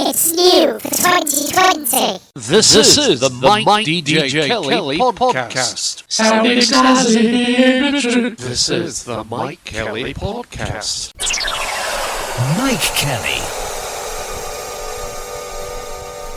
It's new for 2020. This is the MikeDJKelly Podcast. Sounding snazzy. This is the Mike Kelly Podcast. Mike Kelly.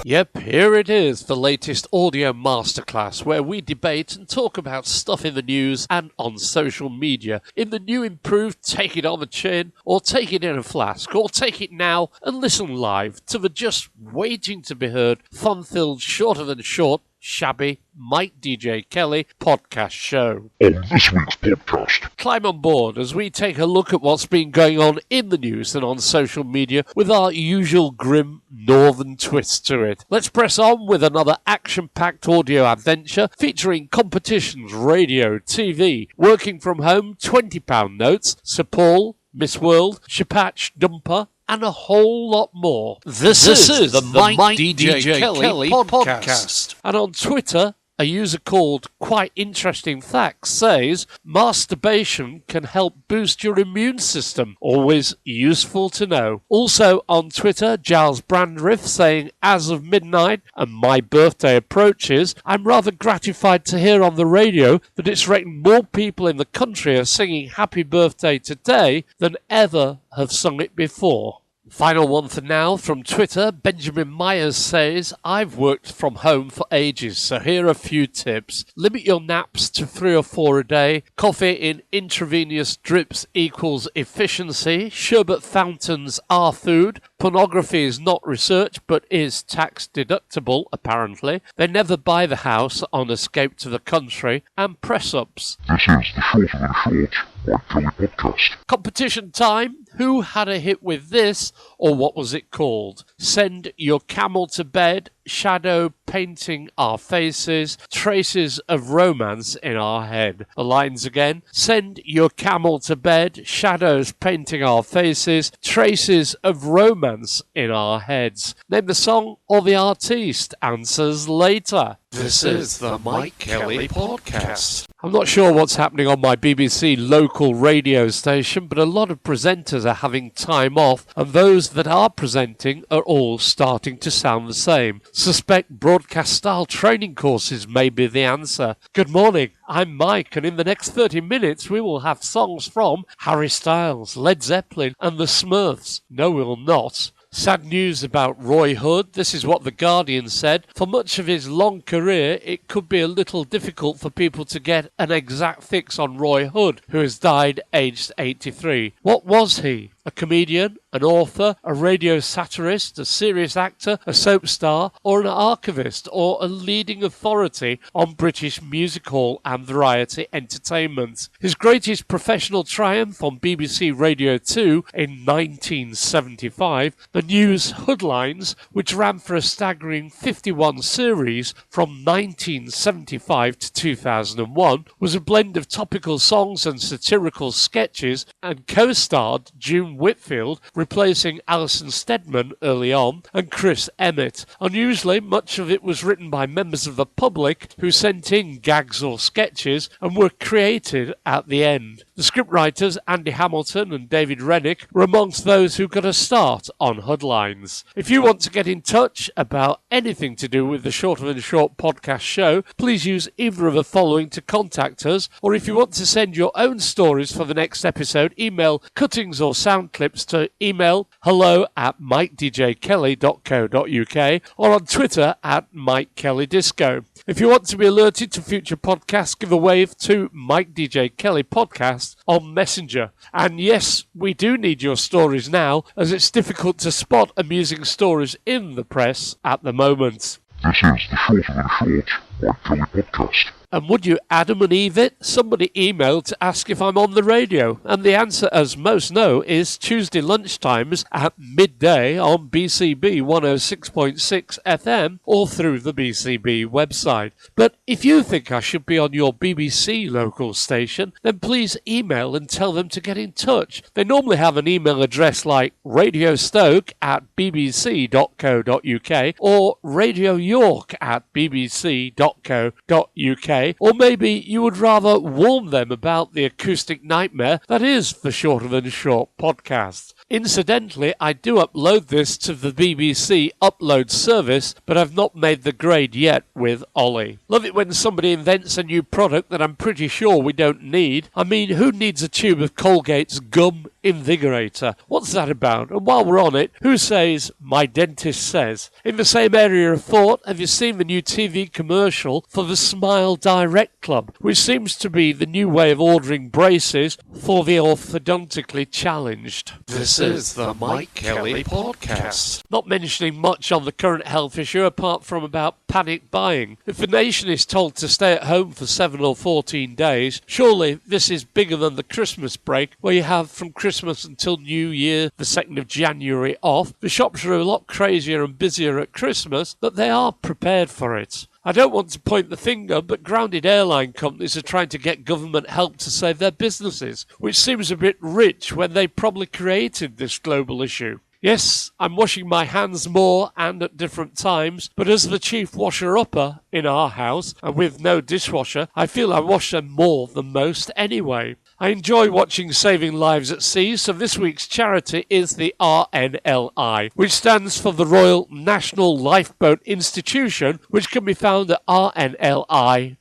Yep, here it is, the latest audio masterclass where we debate and talk about stuff in the news and on social media. In the new improved Take It on the Chin, or Take It in a Flask, or Take It Now and listen live to the just waiting to be heard, fun-filled, shorter than short, shabby Mike DJ Kelly podcast show. On this week's podcast, Climb on board as we take a look at what's been going on in the news and on social media with our usual grim northern twist to it. Let's press on with another action-packed audio adventure featuring competitions, radio, TV, working from home, £20 notes, Sir Paul, Miss World, Scheppach Dumper, and a whole lot more. This is the MikeDJKelly Podcast. And on Twitter, a user called Quite Interesting Facts says, masturbation can help boost your immune system. Always useful to know. Also on Twitter, Giles Brandriff saying, as of midnight and my birthday approaches, I'm rather gratified to hear on the radio that it's reckoned more people in the country are singing happy birthday today than ever have sung it before. Final one for now from Twitter. Benjamin Myers says, I've worked from home for ages, so here are a few tips. Limit your naps to 3 or 4 a day. Coffee in intravenous drips equals efficiency. Sherbet fountains are food. Pornography is not research, but is tax deductible, apparently. They never buy the house on escape to the country. And press-ups. this is the Shorter Than Short Mike Kelly Podcast. Competition time. Who had a hit with this, or what was it called? Send your camel to bed, shadow painting our faces, traces of romance in our head. The lines again. Send your camel to bed, shadows painting our faces, traces of romance in our heads. Name the song or the artiste. Answers later. This is the Mike Kelly Podcast. I'm not sure what's happening on my BBC local radio station, but a lot of presenters are having time off, and those that are presenting are all starting to sound the same. Suspect broadcast-style training courses may be the answer. Good morning, I'm Mike, and in the next 30 minutes we will have songs from Harry Styles, Led Zeppelin, and the Smurfs. No, we will not. Sad news about Roy Hood. This is what The Guardian said. For much of his long career, it could be a little difficult for people to get an exact fix on Roy Hood, who has died aged 83. What was he? A comedian, an author, a radio satirist, a serious actor, a soap star, or an archivist, or a leading authority on British music hall and variety entertainment. His greatest professional triumph on BBC Radio 2 in 1975, the news Hoodlines, which ran for a staggering 51 series from 1975 to 2001, was a blend of topical songs and satirical sketches, and co-starred June Whitfield, replacing Alison Steadman early on, and Chris Emmett. Unusually, much of it was written by members of the public who sent in gags or sketches and were created at the end. The scriptwriters Andy Hamilton and David Rennick were amongst those who got a start on Hoodlines. If you want to get in touch about anything to do with the Shorter Than Short podcast show, please use either of the following to contact us, or if you want to send your own stories for the next episode, email cuttings or sound clips to email hello@MikeDJKelly.co.uk or on Twitter @MikeKellyDisco. If you want to be alerted to future podcasts, give a wave to Mike DJ Kelly Podcast on Messenger. And yes, we do need your stories now, as it's difficult to spot amusing stories in the press at the moment. This is the Shorter Than Short Mike Kelly Podcast. And would you Adam and Eve it? Somebody emailed to ask if I'm on the radio, and the answer, as most know, is Tuesday lunchtimes at midday on BCB 106.6 FM or through the BCB website. But if you think I should be on your BBC local station, then please email and tell them to get in touch. They normally have an email address like radiostoke@bbc.co.uk or radioyork@bbc.co.uk. Or maybe you would rather warn them about the acoustic nightmare that is the Shorter Than Short podcast. Incidentally, I do upload this to the BBC upload service, but I've not made the grade yet with Ollie. Love it when somebody invents a new product that I'm pretty sure we don't need. I mean, who needs a tube of Colgate's gum invigorator? What's that about? And while we're on it, who says, my dentist says? In the same area of thought, have you seen the new TV commercial for the Smile Direct Club, which seems to be the new way of ordering braces for the orthodontically challenged? This is the Mike Kelly Podcast. Not mentioning much on the current health issue apart from about panic buying. If the nation is told to stay at home for 7 or 14 days, surely this is bigger than the Christmas break, where you have from Christmas until New Year, the 2nd of January off. The shops are a lot crazier and busier at Christmas, but they are prepared for it. I don't want to point the finger, but grounded airline companies are trying to get government help to save their businesses, which seems a bit rich when they probably created this global issue. Yes, I'm washing my hands more and at different times, but as the chief washer-upper in our house, and with no dishwasher, I feel I wash them more than most anyway. I enjoy watching Saving Lives at Sea, so this week's charity is the RNLI, which stands for the Royal National Lifeboat Institution, which can be found at rnli.org.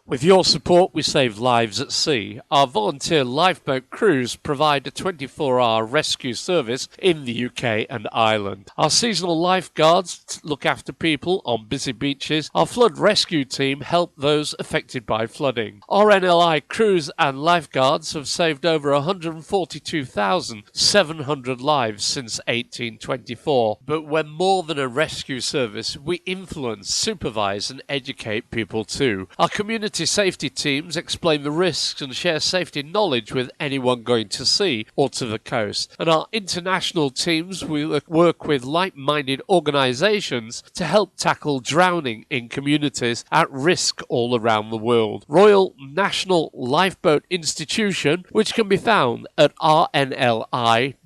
With your support, we save lives at sea. Our volunteer lifeboat crews provide a 24-hour rescue service in the UK and Ireland. Our seasonal lifeguards look after people on busy beaches. Our flood rescue team help those affected by flooding. RNLI crews and lifeguards have saved over 142,700 lives since 1824. But we're more than a rescue service. We influence, supervise and educate people too. Our community safety teams explain the risks and share safety knowledge with anyone going to sea or to the coast. And our international teams will work with like-minded organisations to help tackle drowning in communities at risk all around the world. Royal National Lifeboat Institution, which can be found at rnli.org.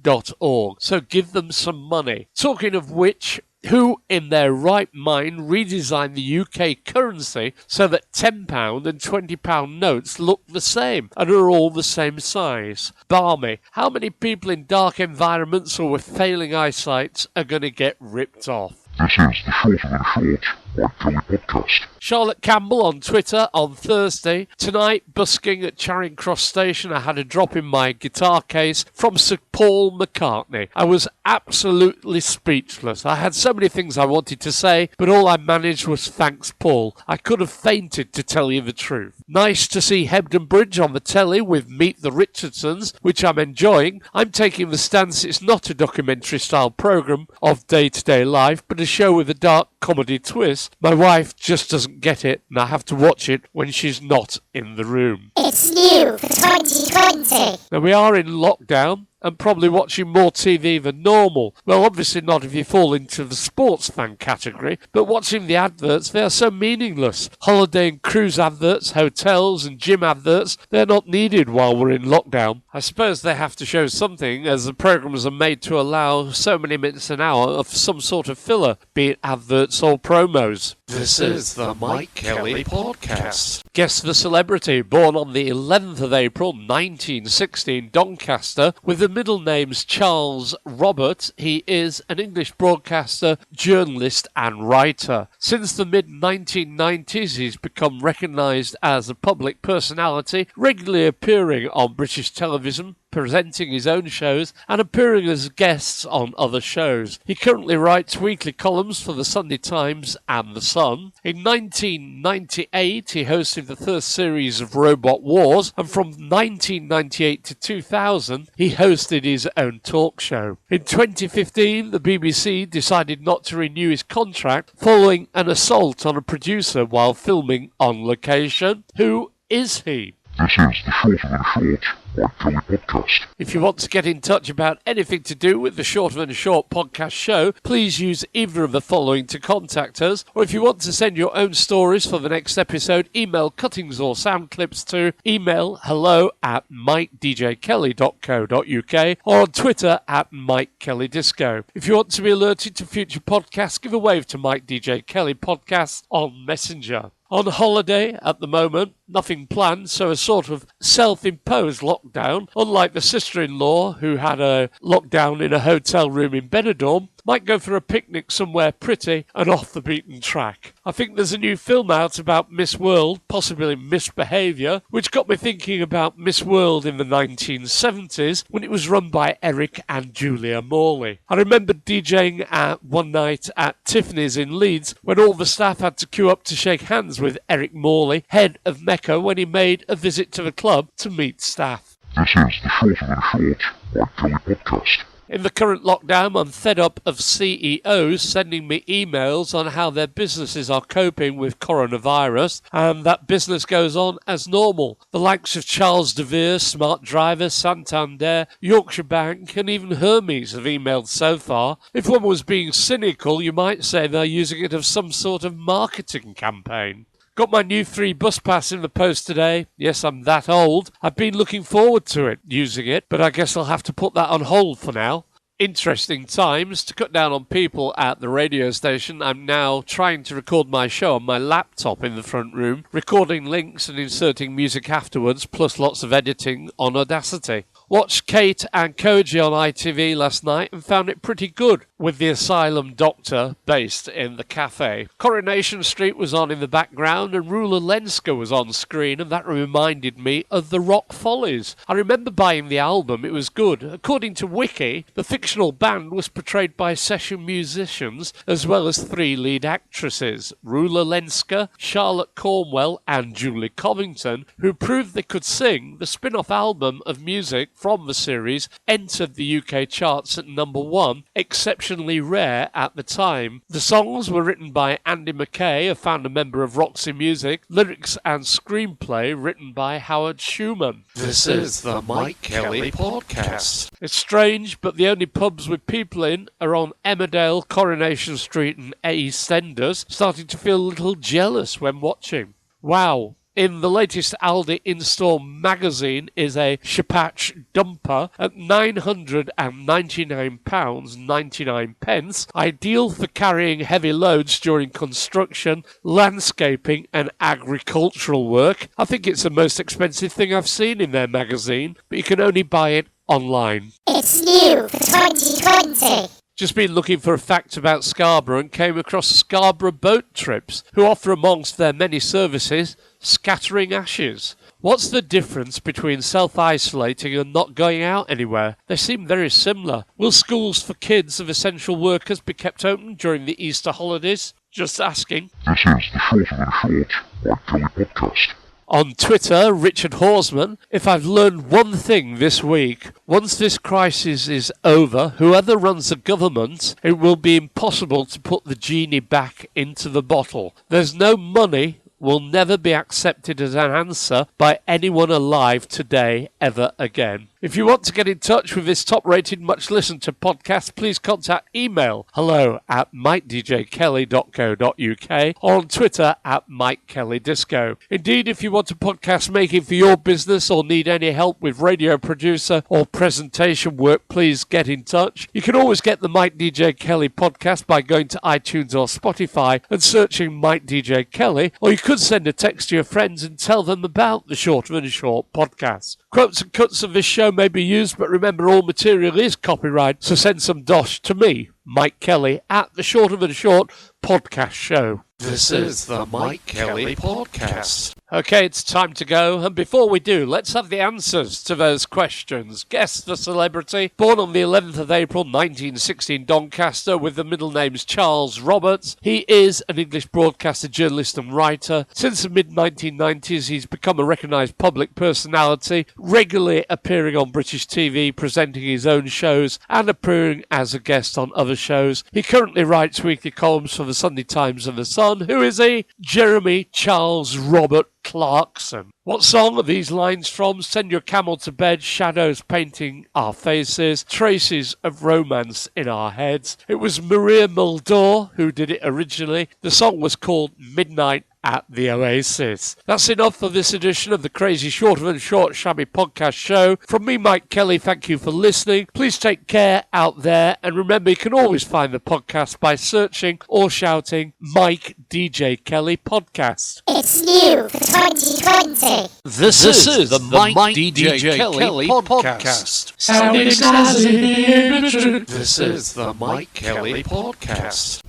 So give them some money. Talking of which, who in their right mind redesigned the UK currency so that £10 and £20 notes look the same and are all the same size? Balmy. How many people in dark environments or with failing eyesight are going to get ripped off? This is the Shorter Than Short Mike Kelly Podcast. Charlotte Campbell on Twitter on Thursday. Tonight, busking at Charing Cross Station, I had a drop in my guitar case from Sir Paul McCartney. I was absolutely speechless. I had so many things I wanted to say, but all I managed was thanks, Paul. I could have fainted, to tell you the truth. Nice to see Hebden Bridge on the telly with Meet the Richardsons, which I'm enjoying. I'm taking the stance it's not a documentary-style programme of day-to-day life, but a show with a dark comedy twist. My wife just doesn't get it, and I have to watch it when she's not in the room. It's new for 2020. Now, we are in lockdown and probably watching more TV than normal. Well, obviously not if you fall into the sports fan category, but watching the adverts, they are so meaningless. Holiday and cruise adverts, hotels and gym adverts, they're not needed while we're in lockdown. I suppose they have to show something, as the programmes are made to allow so many minutes an hour of some sort of filler, be it adverts or promos. This is the Mike Kelly Podcast. Guess the celebrity, born on the 11th of April 1960 in Doncaster, with the middle name's Charles Robert. He is an English broadcaster, journalist and writer. Since the mid-1990s, he's become recognised as a public personality, regularly appearing on British television, presenting his own shows and appearing as guests on other shows. He currently writes weekly columns for the Sunday Times and The Sun. In 1998, he hosted the first series of Robot Wars, and from 1998 to 2000, he hosted his own talk show. In 2015, the BBC decided not to renew his contract following an assault on a producer while filming on location. Who is he? This is the Shorter Than Short Mike Kelly Podcast. If you want to get in touch about anything to do with the Shorter Than Short podcast show, please use either of the following to contact us. Or if you want to send your own stories for the next episode, email cuttings or sound clips to email hello@MikeDJKelly.co.uk or on Twitter @MikeKellyDisco. If you want to be alerted to future podcasts, give a wave to Mike DJ Kelly Podcast on Messenger. On holiday at the moment, Nothing planned, so a sort of self-imposed lockdown, unlike the sister-in-law who had a lockdown in a hotel room in Benidorm. Might go for a picnic somewhere pretty and off the beaten track. I think there's a new film out about Miss World, possibly Misbehaviour, which got me thinking about Miss World in the 1970s when it was run by Eric and Julia Morley. I remember DJing one night at Tiffany's in Leeds when all the staff had to queue up to shake hands with Eric Morley, head of Mecca, when he made a visit to the club to meet staff. This is the Shorter Than Short Mike Kelly podcast. In the current lockdown, I'm fed up of CEOs sending me emails on how their businesses are coping with coronavirus, and that business goes on as normal. The likes of Charles De Vere, Smart Driver, Santander, Yorkshire Bank, and even Hermes have emailed so far. If one was being cynical, you might say they're using it as some sort of marketing campaign. Got my new free bus pass in the post today. Yes, I'm that old. I've been looking forward to it, using it, but I guess I'll have to put that on hold for now. Interesting times. To cut down on people at the radio station, I'm now trying to record my show on my laptop in the front room, recording links and inserting music afterwards, plus lots of editing on Audacity. Watched Kate and Koji on ITV last night and found it pretty good, with the asylum doctor based in the cafe. Coronation Street was on in the background and Rula Lenska was on screen, and that reminded me of the Rock Follies. I remember buying the album, it was good. According to Wiki, the fictional band was portrayed by session musicians as well as 3 lead actresses, Rula Lenska, Charlotte Cornwell and Julie Covington, who proved they could sing. The spin-off album of music from the series entered the UK charts at number 1, exceptionally rare at the time. The songs were written by Andy McKay, a founder member of Roxy Music, lyrics and screenplay written by Howard Schumann. This is the Mike Kelly podcast. It's strange, but the only pubs with people in are on Emmerdale, Coronation Street and EastEnders, starting to feel a little jealous when watching. Wow. In the latest Aldi in-store magazine is a Scheppach Dumper at £999.99, ideal for carrying heavy loads during construction, landscaping and agricultural work. I think it's the most expensive thing I've seen in their magazine, but you can only buy it online. It's new for 2020. Just been looking for a fact about Scarborough and came across Scarborough Boat Trips, who offer amongst their many services scattering ashes. What's the difference between self-isolating and not going out anywhere? They seem very similar. Will schools for kids of essential workers be kept open during the Easter holidays? Just asking. This is the Shorter Than Short Mike Kelly podcast. On Twitter, Richard Horsman, if I've learned one thing this week, once this crisis is over, whoever runs the government, it will be impossible to put the genie back into the bottle. There's no money, will never be accepted as an answer by anyone alive today ever again. If you want to get in touch with this top-rated, much-listened-to podcast, please contact email hello@MikeDJKelly.co.uk or on Twitter @MikeKellyDisco. Indeed, if you want a podcast making for your business or need any help with radio producer or presentation work, please get in touch. You can always get the Mike DJ Kelly podcast by going to iTunes or Spotify and searching Mike DJ Kelly, or you could send a text to your friends and tell them about the Shorter Than Short podcast. Quotes and cuts of this show may be used, but remember all material is copyright, so send some dosh to me, Mike Kelly, at the Shorter Than Short podcast show. This is the Mike Kelly podcast. Okay, it's time to go, and before we do, let's have the answers to those questions. Guess the celebrity. Born on the 11th of April 1916 in Doncaster with the middle names Charles Roberts. He is an English broadcaster, journalist and writer. Since the mid-1990s, he's become a recognised public personality, regularly appearing on British TV, presenting his own shows and appearing as a guest on other shows. He currently writes weekly columns for the Sunday Times and the Sun. Who is he? Jeremy Charles Robert Clarkson. What song are these lines from? Send your camel to bed, shadows painting our faces, traces of romance in our heads. It was Maria Muldaur who did it originally. The song was called Midnight at the Oasis. That's enough for this edition of the Crazy Shorter Than Short Shabby podcast show. From me, Mike Kelly, thank you for listening. Please take care out there, and remember you can always find the podcast by searching or shouting Mike DJ Kelly Podcast. It's new for 2020. This is the Mike DJ Kelly Podcast. Sounding snazzy. This is the Mike Kelly Podcast.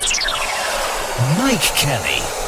Mike Kelly.